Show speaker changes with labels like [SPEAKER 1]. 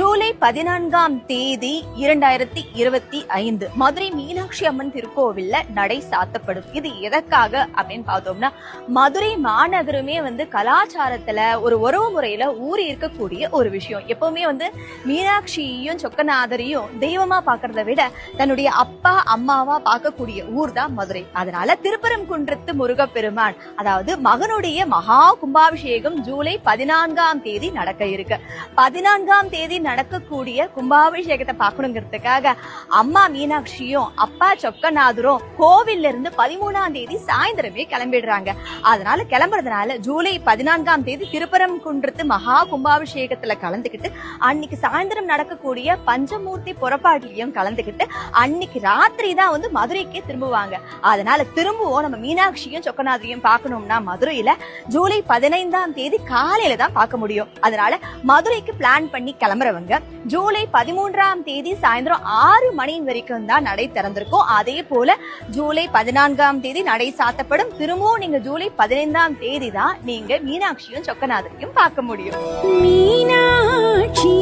[SPEAKER 1] ஜூலை 14ஆம் தேதி 2025 மதுரை மீனாட்சி அம்மன் திருக்கோவில்ல நடை சாத்தப்படும். இது எதற்காக அப்படின்னு பார்த்தோம்னா, மதுரை மாநகருமே கலாச்சாரத்துல ஒரு உறவு முறையில ஊறி இருக்கக்கூடிய ஒரு விஷயம். எப்பவுமே மீனாட்சியையும் சொக்கநாதரையும் தெய்வமா பாக்குறத விட தன்னுடைய அப்பா அம்மாவா பார்க்கக்கூடிய ஊர் தான் மதுரை. அதனால திருப்பரங்குன்றத்து முருகப்பெருமான், அதாவது மகனுடைய மகா கும்பாபிஷேகம் ஜூலை 14ஆம் தேதி நடக்க இருக்கு. 14ஆம் தேதி நடக்கக்கூடிய கும்பாபிஷேகத்தை பார்க்கணுங்கிறதுக்காக அம்மா மீனாட்சியும் அப்பா சொக்கநாதரும் கோவில்ல இருந்து 13ஆம் தேதி சாயந்தரமே கிளம்பிடுறாங்க. அதனால கிளம்புறதுனால ஜூலை 14ஆம் தேதி திருப்பரங்குன்றத்து மகா கும்பாபிஷேகத்துல கலந்துக்கிட்டு அன்னைக்கு சாயந்தரம் நடக்கக்கூடிய பஞ்சமூர்த்தி புறப்பாட்டிலையும் கலந்துக்கிட்டு அன்னைக்கு ராத்திரி தான் மதுரைக்கே திரும்புவாங்க. அதனால திரும்பவும் நம்ம மீனாட்சியும் சொக்கநாதரையும் பார்க்கணும்னா மதுரையில ஜூலை 15ஆம் தேதி காலையில தான் பார்க்க முடியும். அதனால மதுரைக்கு பிளான் பண்ணி கிளம்புறவங்க ஜூலை 13ஆம் தேதி சாயந்தரம் 6 மணி வரைக்கும் தான் நடை திறந்திருக்கும். அதே போல ஜூலை 14ஆம் தேதி நடை சாத்தப்படும். திரும்பவும் நீங்க ஜூலை 15ஆம் தேதி தான் நீங்க மீனாட்சியும் சொக்கநாதரையும் பார்க்க முடியும்.
[SPEAKER 2] மீனாட்சி